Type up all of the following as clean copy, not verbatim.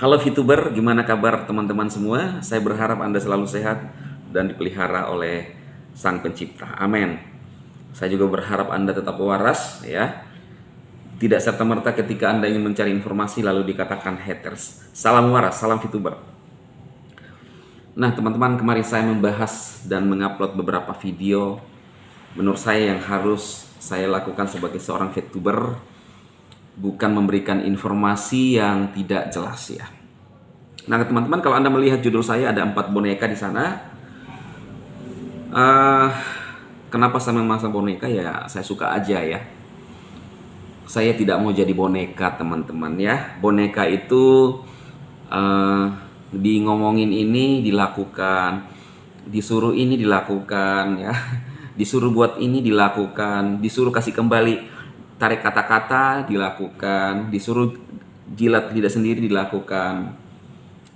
Halo VTuber, gimana kabar teman-teman semua? Saya berharap Anda selalu sehat dan dipelihara oleh Sang Pencipta. Amin. Saya juga berharap Anda tetap waras ya. Tidak serta-merta ketika Anda ingin mencari informasi lalu dikatakan haters. Salam waras, salam VTuber. Nah, teman-teman, kemarin saya membahas dan mengupload beberapa video menurut saya yang harus saya lakukan sebagai seorang VTuber, bukan memberikan informasi yang tidak jelas ya. Nah, teman-teman, kalau Anda melihat judul saya ada 4 boneka di sana. Kenapa saya memasang boneka? Ya, saya suka aja ya. Saya tidak mau jadi boneka, teman-teman ya. Boneka itu di ngomongin ini dilakukan, disuruh ini dilakukan ya, disuruh buat ini dilakukan, disuruh kasih kembali tarik kata-kata dilakukan, disuruh jilat lidah sendiri dilakukan.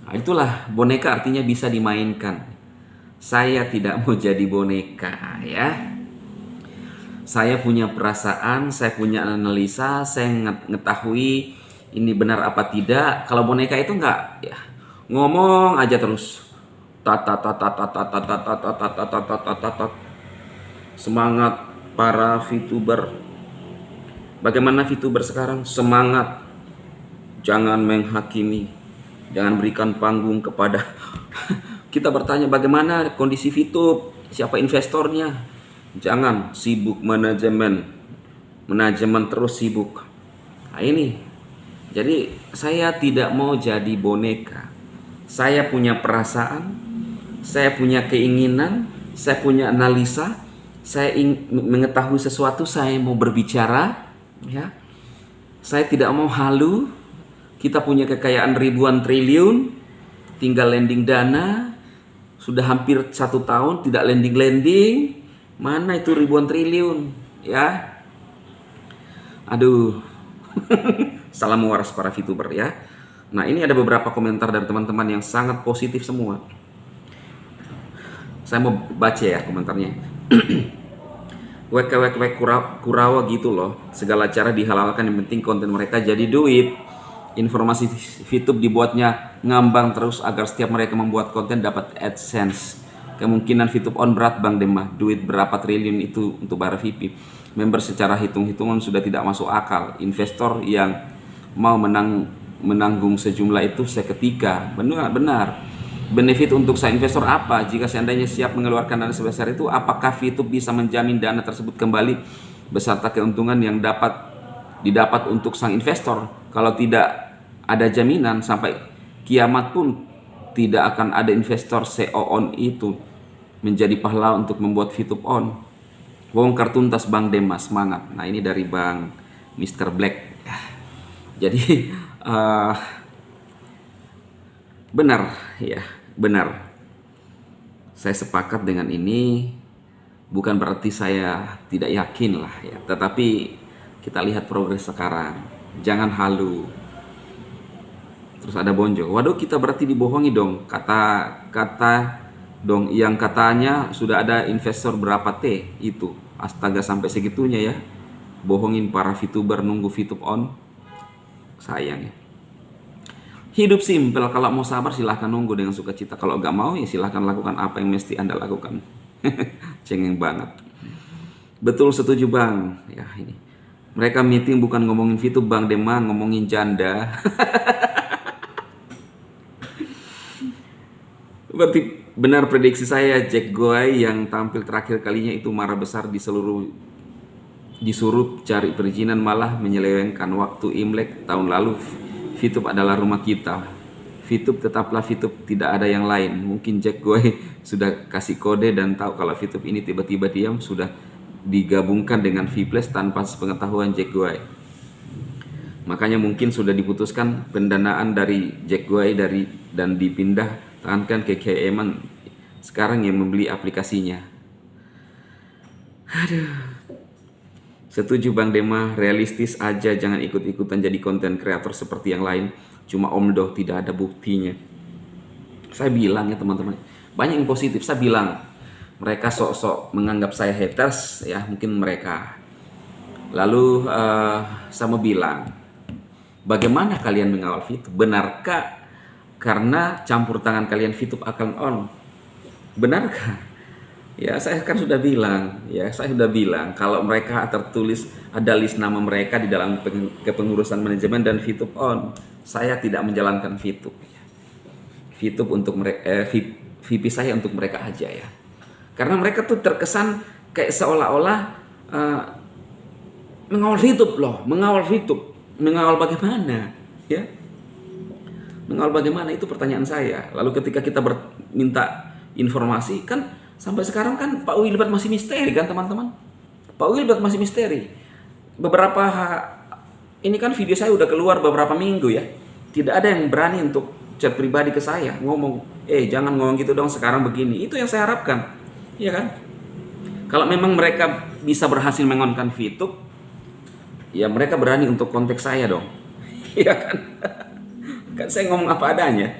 Nah, itulah boneka, artinya bisa dimainkan. Saya tidak mau jadi boneka ya. Saya punya perasaan, saya punya analisa, saya mengetahui ini benar apa tidak. Kalau boneka itu enggak ya, ngomong aja terus. Semangat para VTuber. Bagaimana VTuber sekarang? Semangat. Jangan menghakimi. Jangan berikan panggung kepada kita bertanya bagaimana kondisi VTube, siapa investornya. Jangan sibuk manajemen terus sibuk. Nah ini, jadi saya tidak mau jadi boneka. Saya punya perasaan, saya punya keinginan, saya punya analisa, saya ingin mengetahui sesuatu, saya mau berbicara ya. Saya tidak mau halu. Kita punya kekayaan ribuan triliun, tinggal landing dana, sudah hampir 1 tahun tidak landing. Mana itu ribuan triliun ya? Aduh. Salam waras para VTuber ya. Nah, ini ada beberapa komentar dari teman-teman yang sangat positif semua. Saya mau baca ya komentarnya. Wek Kurawa gitu loh. Segala cara dihalalkan, yang penting konten mereka jadi duit. Informasi VTube dibuatnya ngambang terus agar setiap mereka membuat konten dapat AdSense. Kemungkinan VTube on berat Bang Demah. Duit berapa triliun itu untuk para VIP. Member secara hitung-hitungan sudah tidak masuk akal. Investor yang mau menanggung sejumlah itu seketika. Benar. Benefit untuk saya investor apa? Jika seandainya siap mengeluarkan dana sebesar itu, apakah VTube bisa menjamin dana tersebut kembali beserta keuntungan yang didapat untuk sang investor? Kalau tidak ada jaminan, sampai kiamat pun tidak akan ada investor CEO on itu menjadi pahlawan untuk membuat VTube on. Bongkar tuntas Bang Demas, semangat. Nah, ini dari Bang Mr. Black. Jadi benar ya, benar. Saya sepakat dengan ini. Bukan berarti saya tidak yakin lah ya, tetapi kita lihat progres sekarang. Jangan halu. Terus ada Bonjo. Waduh, kita berarti dibohongi dong. Kata dong yang katanya sudah ada investor berapa T itu. Astaga, sampai segitunya ya. Bohongin para VTuber nunggu VTube on. Sayang ya. Hidup simpel, kalau mau sabar silahkan nunggu dengan sukacita. Kalau nggak mau ya silahkan lakukan apa yang mesti Anda lakukan. Cengeng banget. Betul, setuju Bang. Ya ini. Mereka meeting bukan ngomongin VTube Bang Demang, ngomongin janda. Berarti benar prediksi saya, Jack Goy yang tampil terakhir kalinya itu marah besar disuruh cari perizinan, malah menyelewengkan. Waktu Imlek tahun lalu VTube adalah rumah kita. VTube tetaplah VTube, tidak ada yang lain. Mungkin Jack Goy sudah kasih kode dan tahu kalau VTube ini tiba-tiba diam sudah digabungkan dengan Vplus tanpa sepengetahuan Jack Goy. Makanya mungkin sudah diputuskan pendanaan dari Jack Goy dan dipindah tangankan ke KMan sekarang yang membeli aplikasinya. Aduh. Setuju Bang Dema, realistis aja, jangan ikut-ikutan jadi konten kreator seperti yang lain. Cuma omdoh, tidak ada buktinya. Saya bilang ya teman-teman, banyak yang positif. Saya bilang mereka sok-sok menganggap saya haters ya, mungkin mereka. Lalu saya mau bilang, bagaimana kalian mengawal VTube? Benarkah karena campur tangan kalian VTube akan on. Benarkah? Ya, saya kan sudah bilang, kalau mereka tertulis ada list nama mereka di dalam kepengurusan manajemen dan VTube on, saya tidak menjalankan VTube. VTube untuk mereka, VP saya untuk mereka aja ya. Karena mereka tuh terkesan kayak seolah-olah mengawal VTube loh, mengawal bagaimana? Ya, mengawal bagaimana itu pertanyaan saya. Lalu ketika kita minta informasi kan. Sampai sekarang kan Pak Wilbert masih misteri kan teman-teman. Pak Wilbert masih misteri. Ini kan video saya udah keluar beberapa minggu ya. Tidak ada yang berani untuk chat pribadi ke saya ngomong, jangan ngomong gitu dong sekarang begini. Itu yang saya harapkan. Iya kan? Kalau memang mereka bisa berhasil mengonkan VTube, ya mereka berani untuk kontak saya dong. Iya kan? Kan saya ngomong apa adanya.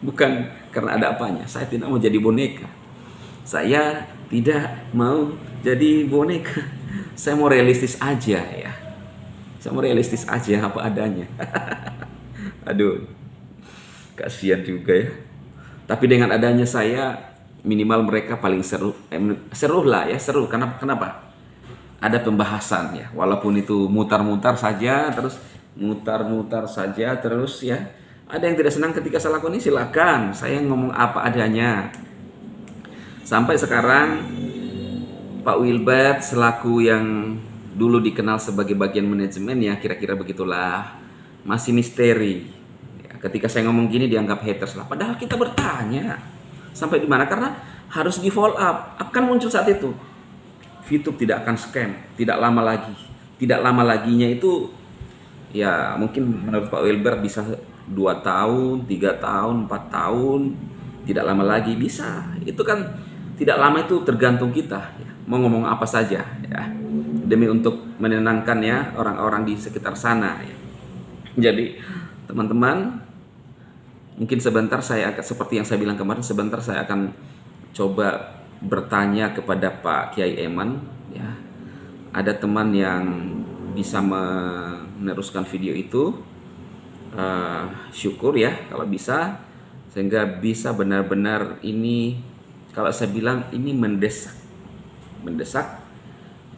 Bukan karena ada apanya. Saya tidak mau jadi boneka. Saya tidak mau jadi boneka. Saya mau realistis aja ya. Saya mau realistis aja apa adanya. Aduh, kasihan juga ya. Tapi dengan adanya saya, minimal mereka paling seru. Seru lah ya, seru. Kenapa? Ada pembahasan ya. Walaupun itu mutar-mutar saja, terus ya. Ada yang tidak senang ketika saya lakukan ini, silakan. Saya ngomong apa adanya. Sampai sekarang Pak Wilbert selaku yang dulu dikenal sebagai bagian manajemen ya kira-kira begitulah, masih misteri. Ya, ketika saya ngomong gini dianggap haters lah. Padahal kita bertanya sampai di mana, karena harus di follow up. Akan muncul saat itu. VTube tidak akan scam, tidak lama lagi. Tidak lama laginya itu ya mungkin menurut Pak Wilbert bisa 2 tahun, 3 tahun, 4 tahun. Tidak lama lagi bisa. Itu kan tidak lama, itu tergantung kita ya, mau ngomong apa saja ya, demi untuk menenangkan ya orang-orang di sekitar sana ya. Jadi teman-teman, mungkin sebentar saya akan, seperti yang saya bilang kemarin, sebentar saya akan coba bertanya kepada Pak Kiai Eman ya. Ada teman yang bisa meneruskan video itu, syukur ya kalau bisa, sehingga bisa benar-benar ini, kalau saya bilang ini mendesak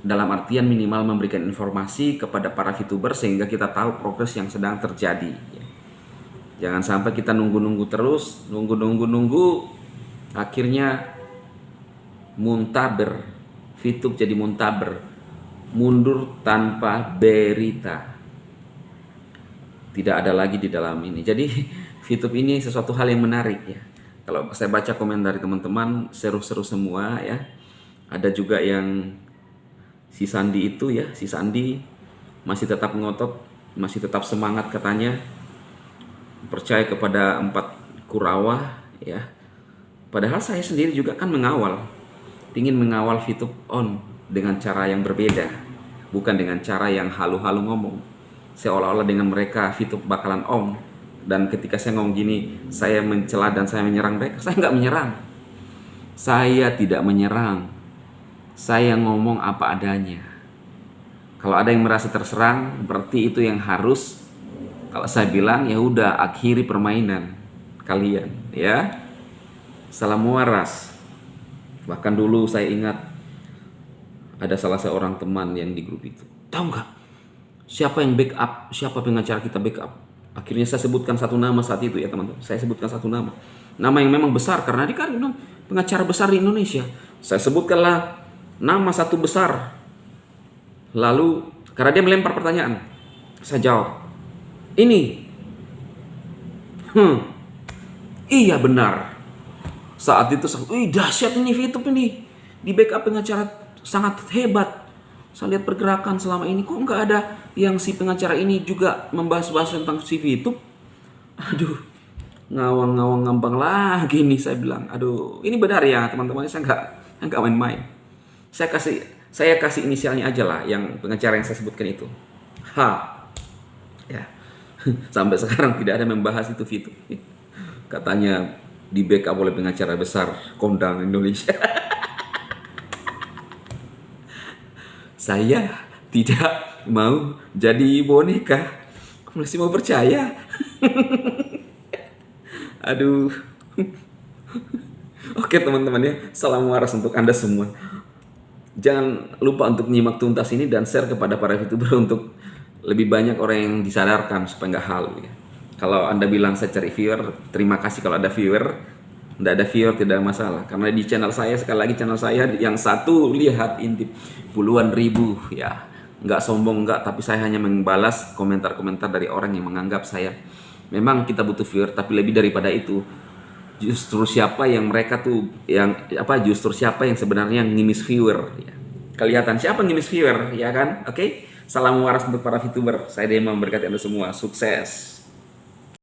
dalam artian minimal memberikan informasi kepada para VTuber sehingga kita tahu progres yang sedang terjadi. Jangan sampai kita nunggu terus, akhirnya muntaber, VTube jadi muntaber, mundur tanpa berita. Tidak ada lagi di dalam ini. Jadi VTube ini sesuatu hal yang menarik ya. Kalau saya baca komentar dari teman-teman, seru-seru semua ya. Ada juga yang si Sandi itu ya, si Sandi masih tetap ngotot, masih tetap semangat katanya, percaya kepada 4 Kurawa ya. Padahal saya sendiri juga kan ingin mengawal VTube on dengan cara yang berbeda, bukan dengan cara yang halu-halu ngomong, seolah-olah dengan mereka VTube bakalan on. Dan ketika saya ngomong gini, saya mencela dan saya menyerang mereka. Saya nggak menyerang. Saya tidak menyerang. Saya ngomong apa adanya. Kalau ada yang merasa terserang, berarti itu yang harus. Kalau saya bilang, ya udah akhiri permainan kalian, ya. Salam waras. Bahkan dulu saya ingat ada salah seorang teman yang di grup itu. Tahu nggak? Siapa yang backup? Siapa pengacara kita backup? Akhirnya saya sebutkan satu nama saat itu ya teman-teman. Saya sebutkan satu nama. Nama yang memang besar karena dia kan pengacara besar di Indonesia. Saya sebutkanlah nama satu besar. Lalu karena dia melempar pertanyaan, saya jawab, ini. Iya benar. Saat itu dahsyat ini VTube ini. Di backup pengacara sangat hebat. Saya lihat pergerakan selama ini, kok nggak ada yang si pengacara ini juga membahas-bahas tentang si VTube. Aduh, ngawang-ngawang ngambang lagi nih saya bilang. Aduh, ini benar ya teman-teman, saya nggak main-main. Saya kasih inisialnya aja lah, yang pengacara yang saya sebutkan itu. H. Ya. Sampai sekarang tidak ada membahas itu VTube. Katanya di backup oleh pengacara besar kondang Indonesia. Saya tidak mau jadi boneka. Masih mau percaya? Aduh. Oke teman-teman ya, salam waras untuk Anda semua. Jangan lupa untuk nyimak tuntas ini dan share kepada para VTuber untuk lebih banyak orang yang disadarkan supaya nggak halu ya. Kalau Anda bilang saya cari viewer, terima kasih kalau ada viewer. Nggak ada viewer tidak ada masalah. Karena di channel saya, sekali lagi channel saya yang satu lihat intip puluhan ribu ya. Nggak sombong nggak, tapi saya hanya membalas komentar-komentar dari orang yang menganggap saya memang kita butuh viewer, tapi lebih daripada itu justru siapa yang mereka tuh yang justru siapa yang sebenarnya ngimis viewer ya. Kelihatan siapa ngimis viewer ya kan. Oke, salam waras untuk para VTuber. Saya Dema memberkati Anda semua, sukses.